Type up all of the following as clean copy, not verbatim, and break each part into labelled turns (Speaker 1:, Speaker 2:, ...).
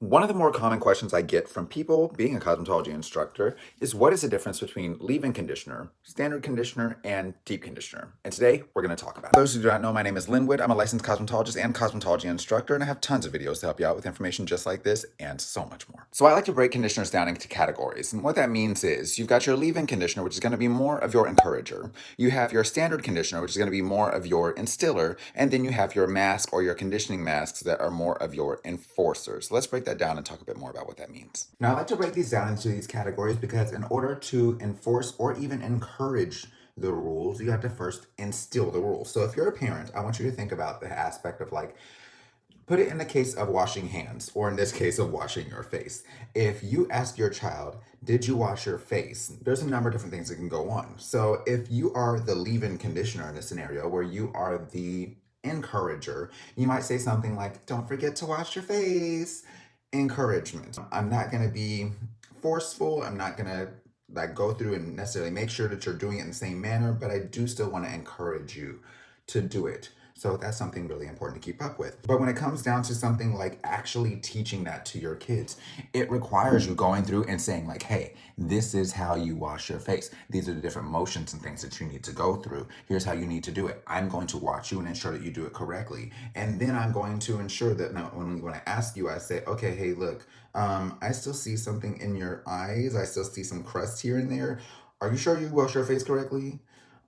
Speaker 1: One of the more common questions I get from people being a cosmetology instructor is what is the difference between leave-in conditioner, standard conditioner, and deep conditioner? And today we're going to talk about it. For those who do not know, my name is Linwood. I'm a licensed cosmetologist and cosmetology instructor, and I have tons of videos to help you out with information just like this and so much more. So I like to break conditioners down into categories. And what that means is you've got your leave-in conditioner, which is going to be more of your encourager. You have your standard conditioner, which is going to be more of your instiller. And then you have your mask or your conditioning masks that are more of your enforcers. So let's break that down and talk a bit more about what that means. Now, I like to break these down into these categories because in order to enforce or even encourage the rules, you have to first instill the rules. So if you're a parent, I want you to think about the aspect of like, put it in the case of washing hands, or in this case of washing your face. If you ask your child, did you wash your face? There's a number of different things that can go on. So if you are the leave-in conditioner in a scenario where you are the encourager, you might say something like, don't forget to wash your face. Encouragement. I'm not going to be forceful. I'm not going to like go through and necessarily make sure that you're doing it in the same manner, but I do still want to encourage you to do it. So that's something really important to keep up with. But when it comes down to something like actually teaching that to your kids, it requires you going through and saying like, hey, this is how you wash your face. These are the different motions and things that you need to go through. Here's how you need to do it. I'm going to watch you and ensure that you do it correctly. And then I'm going to ensure that now when I ask you, I say, okay, hey, look, I still see something in your eyes. I still see some crust here and there. Are you sure you wash your face correctly?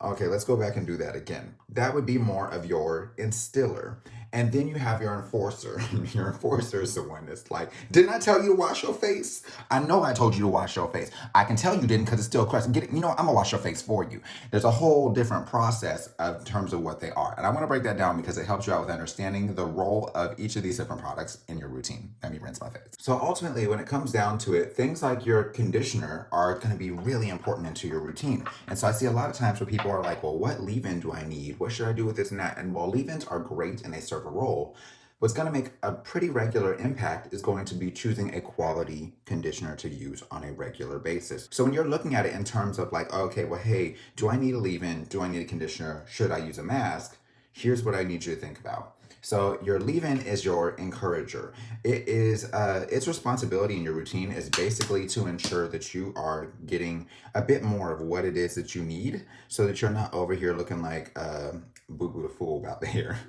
Speaker 1: Okay, let's go back and do that again. That would be more of your instiller. And then you have your enforcer. Your enforcer is the one that's like, didn't I tell you to wash your face? I know I told you to wash your face. I can tell you didn't because it's still crust. Get it? You know, I'm gonna wash your face for you. There's a whole different process in terms of what they are. And I want to break that down because it helps you out with understanding the role of each of these different products in your routine. Let me rinse my face. So ultimately, when it comes down to it, things like your conditioner are going to be really important into your routine. And so I see a lot of times where people are like, well, what leave-in do I need? What should I do with this and that? And while leave-ins are great and they serve a role, what's going to make a pretty regular impact is going to be choosing a quality conditioner to use on a regular basis. So when you're looking at it in terms of like, okay, well, hey, do I need a leave-in? Do I need a conditioner? Should I use a mask? Here's what I need you to think about. So your leave-in is your encourager. It is its responsibility in your routine is basically to ensure that you are getting a bit more of what it is that you need, so that you're not over here looking like Boo Boo the Fool about the hair.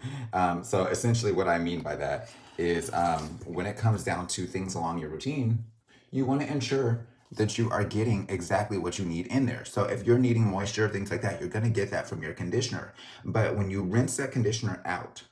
Speaker 1: So essentially, what I mean by that is when it comes down to things along your routine, you want to ensure that you are getting exactly what you need in there. So if you're needing moisture, things like that, you're going to get that from your conditioner. But when you rinse that conditioner out,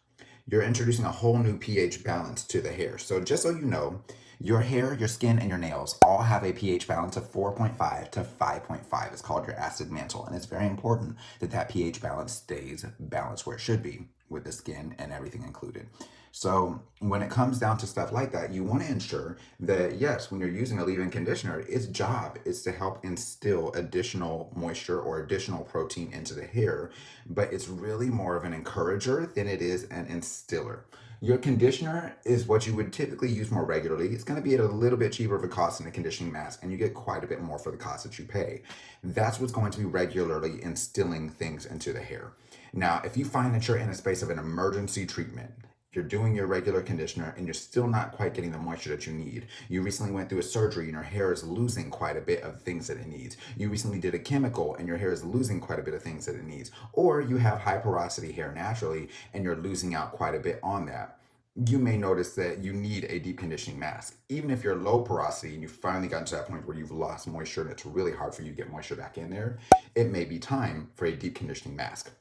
Speaker 1: you're introducing a whole new pH balance to the hair. So just so you know, your hair, your skin, and your nails all have a pH balance of 4.5 to 5.5. It's called your acid mantle. And it's very important that that pH balance stays balanced where it should be with the skin and everything included. So when it comes down to stuff like that, you want to ensure that, yes, when you're using a leave-in conditioner, its job is to help instill additional moisture or additional protein into the hair, but it's really more of an encourager than it is an instiller. Your conditioner is what you would typically use more regularly. It's going to be at a little bit cheaper of a cost than a conditioning mask, and you get quite a bit more for the cost that you pay. That's what's going to be regularly instilling things into the hair. Now, if you find that you're in a space of an emergency treatment, you're doing your regular conditioner and you're still not quite getting the moisture that you need. You recently went through a surgery and your hair is losing quite a bit of things that it needs. You recently did a chemical and your hair is losing quite a bit of things that it needs. Or you have high porosity hair naturally and you're losing out quite a bit on that. You may notice that you need a deep conditioning mask. Even if you're low porosity and you've finally gotten to that point where you've lost moisture and it's really hard for you to get moisture back in there, it may be time for a deep conditioning mask.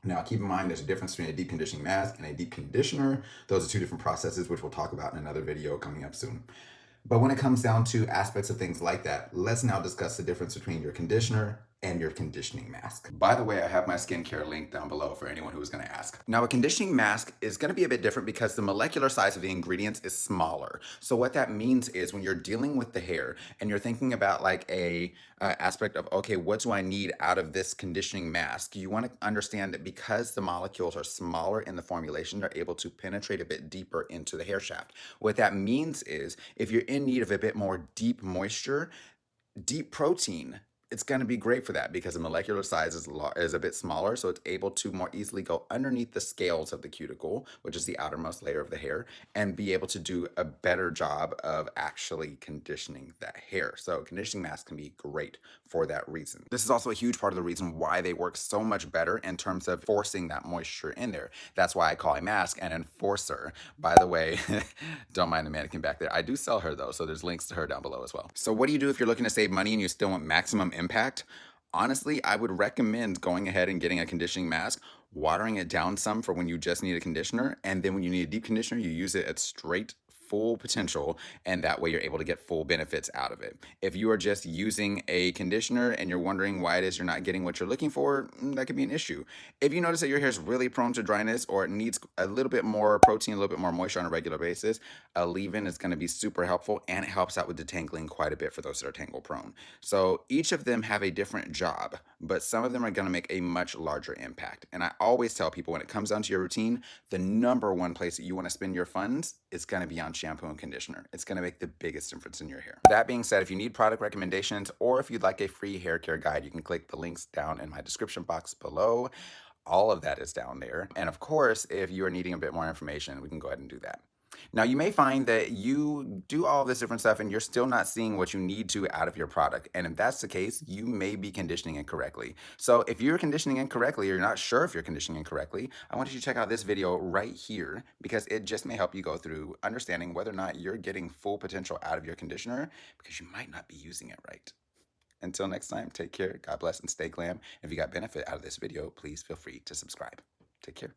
Speaker 1: Now, keep in mind there's a difference between a deep conditioning mask and a deep conditioner. Those are two different processes, which we'll talk about in another video coming up soon. But when it comes down to aspects of things like that, let's now discuss the difference between your conditioner and your conditioning mask. By the way, I have my skincare link down below for anyone who is going to ask. Now, a conditioning mask is going to be a bit different because the molecular size of the ingredients is smaller. So what that means is when you're dealing with the hair and you're thinking about like a aspect of, okay, what do I need out of this conditioning mask? You want to understand that because the molecules are smaller in the formulation, they're able to penetrate a bit deeper into the hair shaft. What that means is if you're in need of a bit more deep moisture, deep protein it's going to be great for that because the molecular size is a bit smaller, so it's able to more easily go underneath the scales of the cuticle, which is the outermost layer of the hair, and be able to do a better job of actually conditioning that hair. So conditioning masks can be great for that reason. This is also a huge part of the reason why they work so much better in terms of forcing that moisture in there. That's why I call a mask an enforcer. By the way, don't mind the mannequin back there. I do sell her though, so there's links to her down below as well. So what do you do if you're looking to save money and you still want maximum impact? Honestly, I would recommend going ahead and getting a conditioning mask, watering it down some for when you just need a conditioner, and then when you need a deep conditioner, you use it at straight full potential, and that way you're able to get full benefits out of it. If you are just using a conditioner and you're wondering why it is you're not getting what you're looking for, that could be an issue. If you notice that your hair is really prone to dryness or it needs a little bit more protein, a little bit more moisture on a regular basis, a leave-in is going to be super helpful, and it helps out with detangling quite a bit for those that are tangle prone. So each of them have a different job, but some of them are going to make a much larger impact. And I always tell people when it comes down to your routine, the number one place that you want to spend your funds is going to be on shampoo and conditioner. It's going to make the biggest difference in your hair. That being said, if you need product recommendations or if you'd like a free hair care guide, you can click the links down in my description box below. All of that is down there. And of course, if you are needing a bit more information, we can go ahead and do that. Now, you may find that you do all of this different stuff and you're still not seeing what you need to out of your product. And if that's the case, you may be conditioning incorrectly. So if you're conditioning incorrectly or you're not sure if you're conditioning incorrectly, I want you to check out this video right here because it just may help you go through understanding whether or not you're getting full potential out of your conditioner because you might not be using it right. Until next time, take care, God bless, and stay glam. If you got benefit out of this video, please feel free to subscribe. Take care.